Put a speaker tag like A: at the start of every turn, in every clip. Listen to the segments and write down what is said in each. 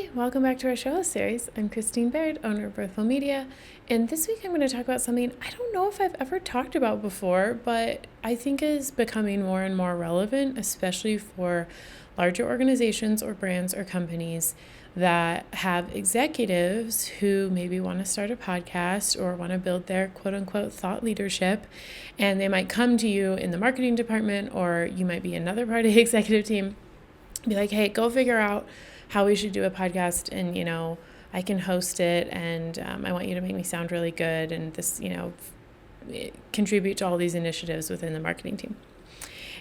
A: Hi, welcome back to our show series. I'm Christine Baird, owner of Birthful Media, and this week I'm going to talk about something I don't know if I've ever talked about before, but I think is becoming more and more relevant, especially for larger organizations or brands or companies that have executives who maybe want to start a podcast or want to build their quote unquote thought leadership. And they might come to you in the marketing department, or you might be another part of the executive team, be like, hey, go figure out how we should do a podcast, and I can host it, and I want you to make me sound really good, and this contribute to all these initiatives within the marketing team.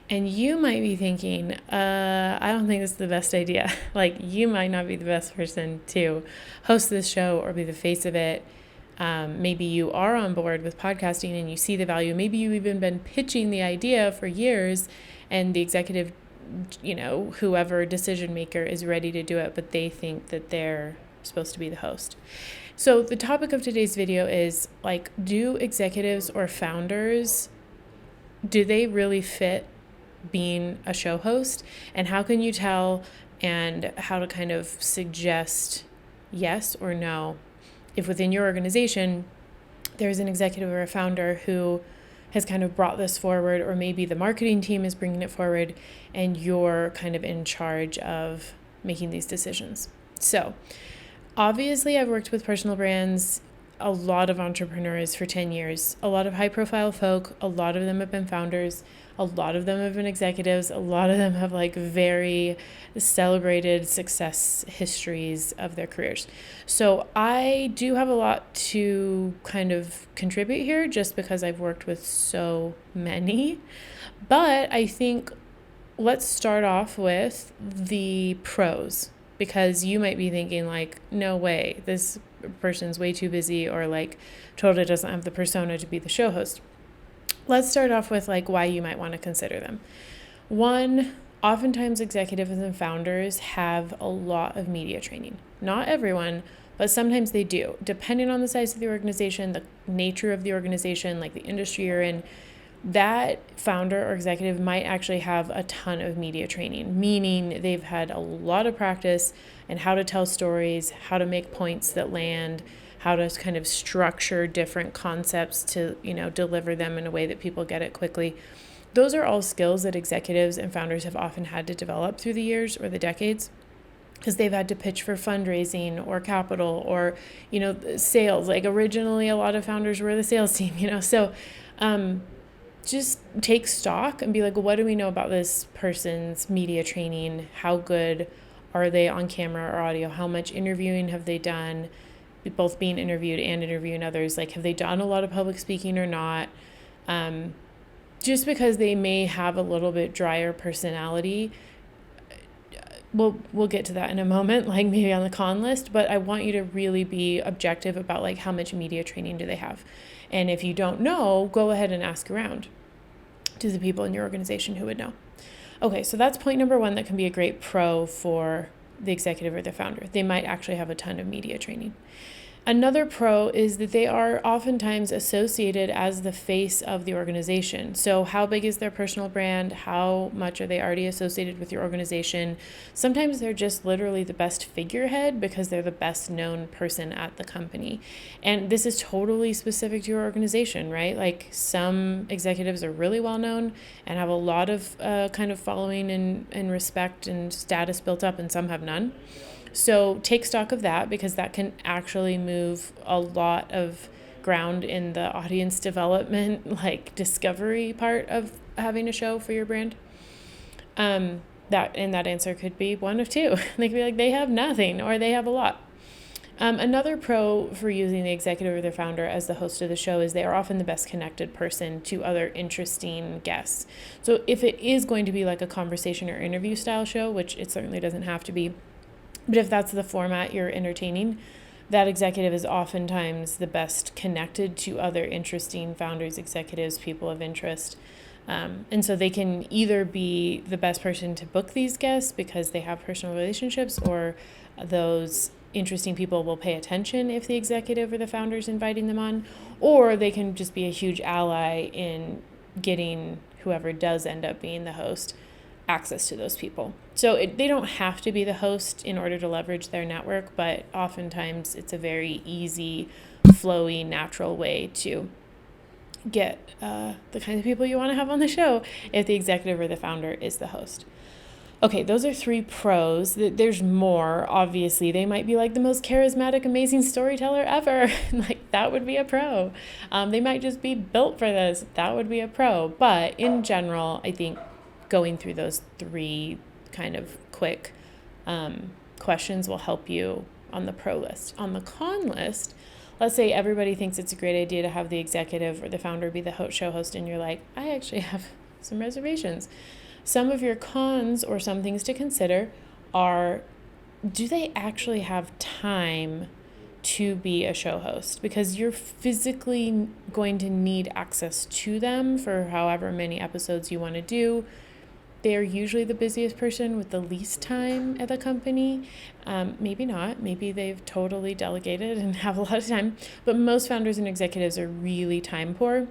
A: And you might be thinking, I don't think this is the best idea. Like, you might not be the best person to host this show or be the face of it. Maybe you are on board with podcasting and you see the value. Maybe you've even been pitching the idea for years, and the executive, whoever decision maker is ready to do it, but they think that they're supposed to be the host. So the topic of today's video is, like, do executives or founders, do they really fit being a show host? And how can you tell, and how to kind of suggest yes or no if within your organization there's an executive or a founder who has kind of brought this forward, or maybe the marketing team is bringing it forward and you're kind of in charge of making these decisions. So obviously I've worked with personal brands, a lot of entrepreneurs for 10 years, a lot of high profile folk, a lot of them have been founders, a lot of them have been executives, a lot of them have like very celebrated success histories of their careers. So I do have a lot to kind of contribute here just because I've worked with so many. But I think let's start off with the pros, because you might be thinking like, no way, this person's way too busy, or like totally doesn't have the persona to be the show host. Let's start off with like why you might want to consider them. One, oftentimes executives and founders have a lot of media training. Not everyone, but sometimes they do. Depending on the size of the organization, the nature of the organization, like the industry you're in, that founder or executive might actually have a ton of media training, meaning they've had a lot of practice in how to tell stories, how to make points that land, how to kind of structure different concepts to, deliver them in a way that people get it quickly. Those are all skills that executives and founders have often had to develop through the years or the decades, because they've had to pitch for fundraising or capital or, sales. Like originally, a lot of founders were the sales team, so just take stock and be like, well, what do we know about this person's media training? How good are they on camera or audio? How much interviewing have they done? Both being interviewed and interviewing others. Like, have they done a lot of public speaking or not? Just because they may have a little bit drier personality, we'll get to that in a moment, like maybe on the con list, but I want you to really be objective about like how much media training do they have. And if you don't know, go ahead and ask around to the people in your organization who would know. Okay, so that's point number one that can be a great pro for the executive or the founder. They might actually have a ton of media training. Another pro is that they are oftentimes associated as the face of the organization. So how big is their personal brand? How much are they already associated with your organization? Sometimes they're just literally the best figurehead because they're the best known person at the company. And this is totally specific to your organization, right? Like, some executives are really well known and have a lot of kind of following and respect and status built up, and some have none. So take stock of that, because that can actually move a lot of ground in the audience development, like discovery part of having a show for your brand. That answer could be one of two. They could be like, they have nothing, or they have a lot. Another pro for using the executive or the founder as the host of the show is they are often the best connected person to other interesting guests. So if it is going to be like a conversation or interview style show, which it certainly doesn't have to be, but if that's the format you're entertaining, that executive is oftentimes the best connected to other interesting founders, executives, people of interest. And so they can either be the best person to book these guests because they have personal relationships, or those interesting people will pay attention if the executive or the founder is inviting them on, or they can just be a huge ally in getting whoever does end up being the host access to those people. So they don't have to be the host in order to leverage their network, but oftentimes it's a very easy, flowy, natural way to get the kind of people you want to have on the show if the executive or the founder is the host. Okay, those are 3 pros. There's more, obviously. They might be like the most charismatic, amazing storyteller ever. Like, that would be a pro. They might just be built for this. That would be a pro. But in general, I think going through those 3 kind of quick questions will help you on the pro list. On the con list, let's say everybody thinks it's a great idea to have the executive or the founder be the show host, and you're like, I actually have some reservations. Some of your cons or some things to consider are, do they actually have time to be a show host? Because you're physically going to need access to them for however many episodes you want to do. They're usually the busiest person with the least time at the company. Maybe not. Maybe they've totally delegated and have a lot of time. But most founders and executives are really time poor.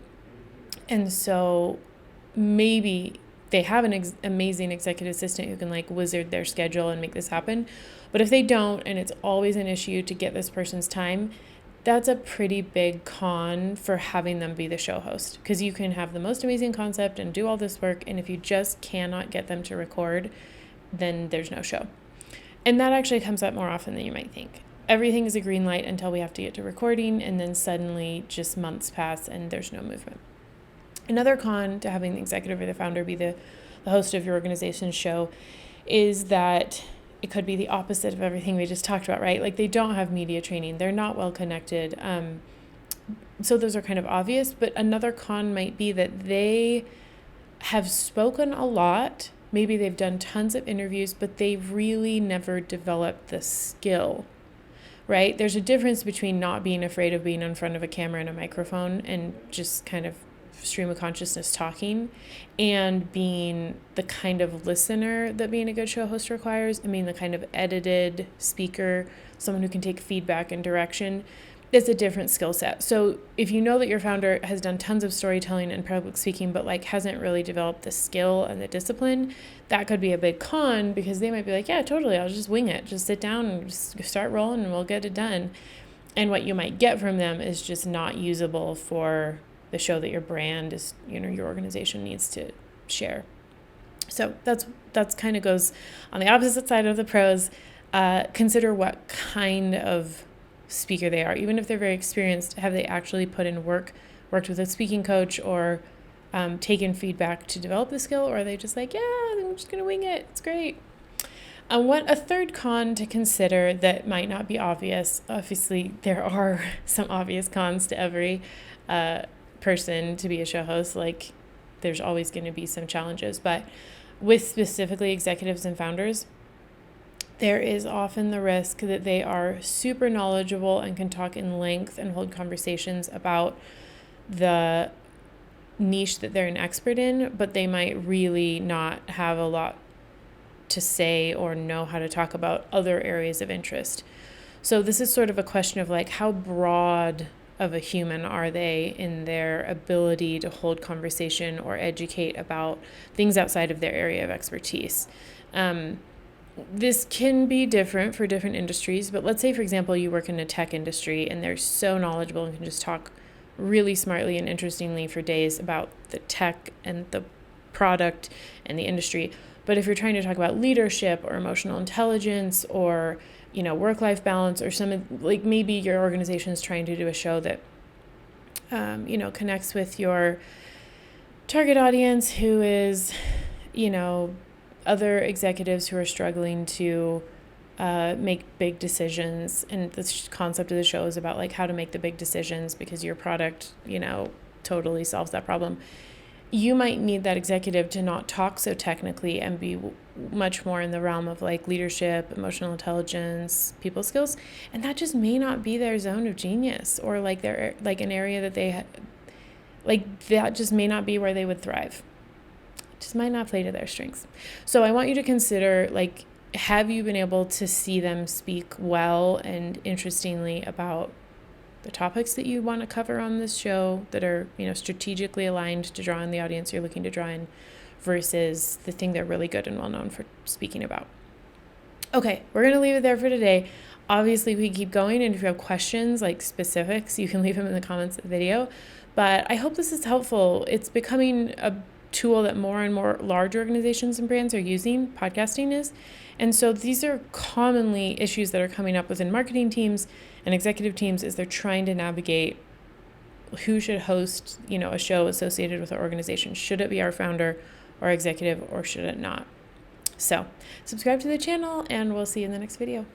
A: And so maybe they have an amazing executive assistant who can like wizard their schedule and make this happen. But if they don't, and it's always an issue to get this person's time, that's a pretty big con for having them be the show host, because you can have the most amazing concept and do all this work, and if you just cannot get them to record, then there's no show. And that actually comes up more often than you might think. Everything is a green light until we have to get to recording, and then suddenly just months pass and there's no movement. Another con to having the executive or the founder be the host of your organization's show is that it could be the opposite of everything we just talked about, right? Like, they don't have media training. They're not well connected. So those are kind of obvious. But another con might be that they have spoken a lot. Maybe they've done tons of interviews, but they've really never developed the skill, right? There's a difference between not being afraid of being in front of a camera and a microphone and just kind of stream of consciousness talking, and being the kind of listener that being a good show host requires. I mean, the kind of edited speaker, someone who can take feedback and direction. It's a different skill set. So if you know that your founder has done tons of storytelling and public speaking, but like hasn't really developed the skill and the discipline, that could be a big con, because they might be like, yeah, totally, I'll just wing it. Just sit down and just start rolling and we'll get it done. And what you might get from them is just not usable for the show that your brand is, your organization needs to share. So that's kind of goes on the opposite side of the pros. Consider what kind of speaker they are. Even if they're very experienced, have they actually put in worked with a speaking coach, or taken feedback to develop the skill? Or are they just like, yeah, I'm just going to wing it, it's great. What a third con to consider that might not be obvious. Obviously, there are some obvious cons to every person to be a show host. Like, there's always going to be some challenges, but with specifically executives and founders, there is often the risk that they are super knowledgeable and can talk in length and hold conversations about the niche that they're an expert in, but they might really not have a lot to say or know how to talk about other areas of interest. So this is sort of a question of like, how broad of a human are they in their ability to hold conversation or educate about things outside of their area of expertise. This can be different for different industries, but let's say, for example, you work in a tech industry and they're so knowledgeable and can just talk really smartly and interestingly for days about the tech and the product and the industry. But if you're trying to talk about leadership or emotional intelligence or work-life balance, or like maybe your organization is trying to do a show that, connects with your target audience, who is, other executives who are struggling to make big decisions. And the concept of the show is about like how to make the big decisions because your product, totally solves that problem. You might need that executive to not talk so technically and be much more in the realm of like leadership, emotional intelligence, people skills, and that just may not be their zone of genius, or like they're like an area that they that just may not be where they would thrive. It just might not play to their strengths. So I want you to consider, like, have you been able to see them speak well and interestingly about the topics that you want to cover on this show that are, strategically aligned to draw in the audience you're looking to draw in, versus the thing they're really good and well known for speaking about. Okay, we're going to leave it there for today. Obviously, we keep going, and if you have questions, like specifics, you can leave them in the comments of the video. But I hope this is helpful. It's becoming a tool that more and more large organizations and brands are using, podcasting is. And so these are commonly issues that are coming up within marketing teams and executive teams as they're trying to navigate who should host, a show associated with our organization. Should it be our founder or executive, or should it not? So subscribe to the channel, and we'll see you in the next video.